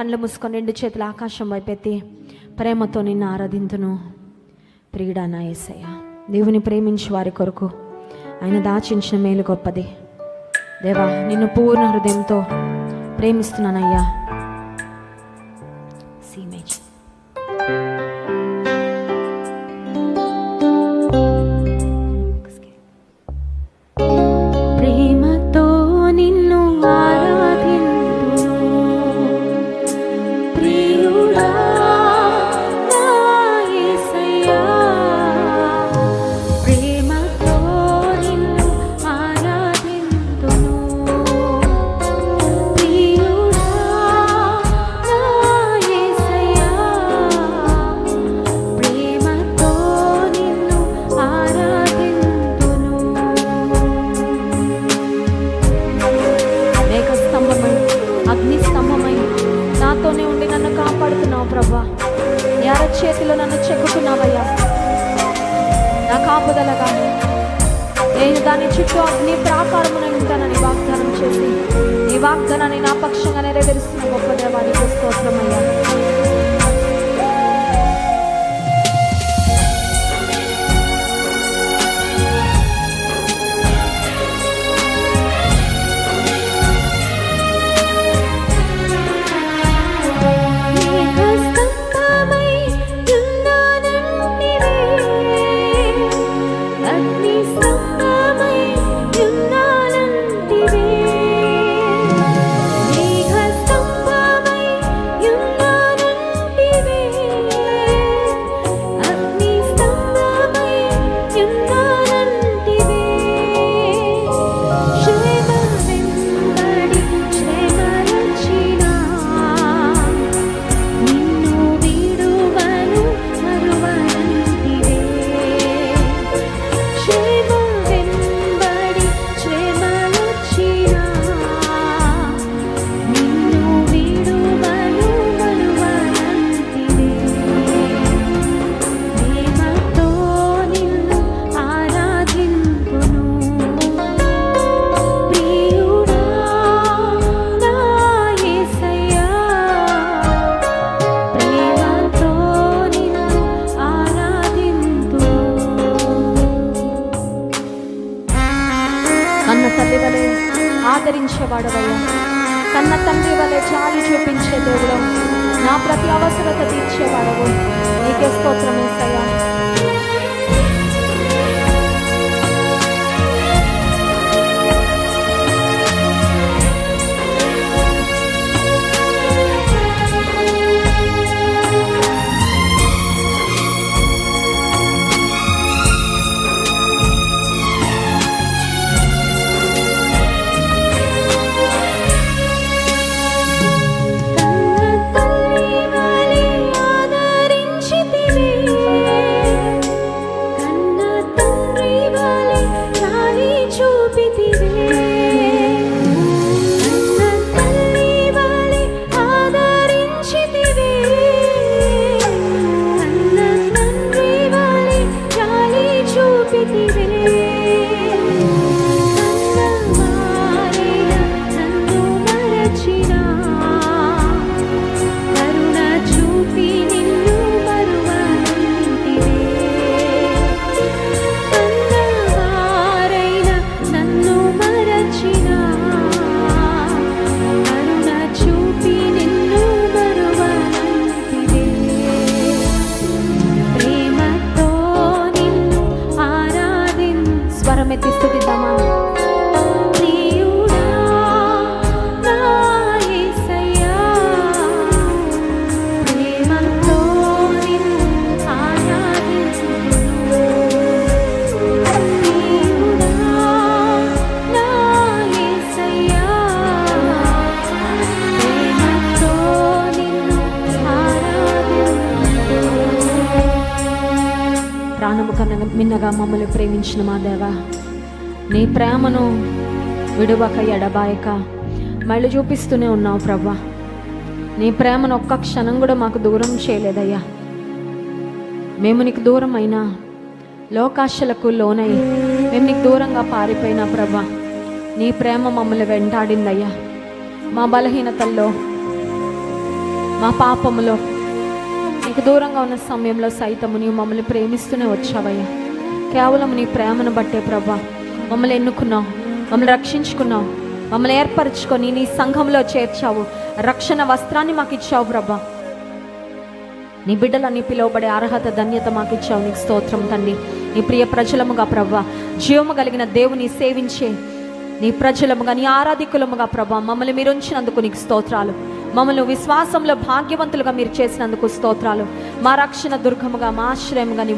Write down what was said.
కళ్ళు మూసుకొని 2 చేతులు ఆకాశం వైపెత్తి ప్రేమతో నిన్ను ఆరాధింతును. ప్రియుడా నా యేసయ్య, దేవుని ప్రేమించి వారి కొరకు ఆయన దాచించిన మేలు గొప్పది. దేవా, నిన్ను పూర్ణ హృదయంతో ప్రేమిస్తున్నానయ్యా. సీమేజ్ ప్రేమతో నిన్ను ఆరాధింతును. ప్రియుడా నా యేసయ్యా, ప్రేమతో నిన్ను ఆరాధింతును. ప్రియుడా నా యేసయ్యా, ప్రేమతో నిన్ను ఆరాధింతును. మేఘస్తంభమై అగ్నిస్తంభమై నాతోనే ఉండి నన్ను కాపాడుతున్నావు ప్రభా. నీ అరచేతిలో నన్ను చెక్కుతున్నావయ్యా. నా కాపుదలగా నేను దాని చుట్టూ అగ్ని ప్రాకారమున ఉంటానని వాగ్దానం చేసి ఈ వాగ్దానాన్ని నా పక్షంగా నెరవేరుస్తున్న గొప్ప దేవానికి స్తోత్రమయ్యా. మేఘస్తంభమై యున్నానంటివే, అగ్నిస్తంభమై యున్నానంటివే. మేఘస్తంభమై యున్నానంటివే, అగ్నిస్తంభమై యున్నానంటివే. శ్రమ వెంబడి శ్రమలొచ్చినా నిన్ను వీడువను మరువనంటివే. శ్రమ వెంబడి శ్రమలొచ్చినా నిన్ను వీడువను మరువనంటివే. ప్రేమతో నిన్ను ఆరాధింతును. ప్రియుడా నా యేసయ్యా, ప్రేమతో నిన్ను ఆరాధింతును. కన్న తల్లి వలె ఆదరించేవాడవయ్యా, కన్న తండ్రి వలె జాలి చూపించే దేవుడు, నా ప్రతి అవసరత తీర్చేవాడవు. నీకే స్తోత్రం యేసయ్యా. కన్న తల్లి వలె ఆదరించితివే, కన్న తండ్రి వలె జాలి చూపితివే. కన్న తల్లి వలె ఆదరించితివే, కన్న తండ్రి వలె జాలి చూపితివే. కన్నవారైన నన్ను మరచినా కరుణ చూపి నిన్ను మరువనంటివే. కన్నవారైన నన్ను మరచినా కరుణ చూపి నిన్ను మరువనంటివే. ప్రేమతో నిన్ను స్వరమెత్తి స్తుతిద్దామా. ప్రియుడా నా యేసయ్యా, ప్రేమతో నిన్ను ఆరాధింతును. ప్రియుడా నా యేసయ్యా, ప్రేమతో నిన్ను ఆరాధింతును. ప్రాణము కన్నా మిన్నగా మమ్మల్ని ప్రేమించిన మా దేవా, నీ ప్రేమను విడువక ఎడబాయక మళ్ళీ చూపిస్తూనే ఉన్నావు ప్రభా. నీ ప్రేమను ఒక్క క్షణం కూడా మాకు దూరం చేయలేదయ్యా. మేము నీకు దూరం అయినా, లోకాశలకు లోనై మేము నీకు దూరంగా పారిపోయినా ప్రభా, నీ ప్రేమ మమ్మల్ని వెంటాడిందయ్యా. మా బలహీనతల్లో మా పాపములో నీకు దూరంగా ఉన్న సమయంలో సైతము నీవు మమ్మల్ని ప్రేమిస్తూనే వచ్చావయ్యా. కేవలం నీ ప్రేమను బట్టే ప్రభా మమ్మల్ని ఎన్నుకున్నావు, మమ్మల్ని రక్షించుకున్నావు, మమ్మల్ని ఏర్పరచుకొని నీ సంఘంలో చేర్చావు. రక్షణ వస్త్రాన్ని మాకు ఇచ్చావు ప్రభా. నీ బిడ్డలని పిలువబడే అర్హత ధన్యత మాకు ఇచ్చావు. నీకు స్తోత్రం తండ్రి. నీ ప్రియ ప్రజలముగా ప్రభా, జీవము కలిగిన దేవుని సేవించే నీ ప్రజలముగా, నీ ఆరాధికులముగా ప్రభా మమ్మల్ని మీరు ఉంచినందుకు నీకు స్తోత్రాలు. మమ్మల్ని విశ్వాసంలో భాగ్యవంతులుగా మీరు చేసినందుకు స్తోత్రాలు. మా రక్షణ దుర్గముగా, మా ఆశ్రయముగా నీ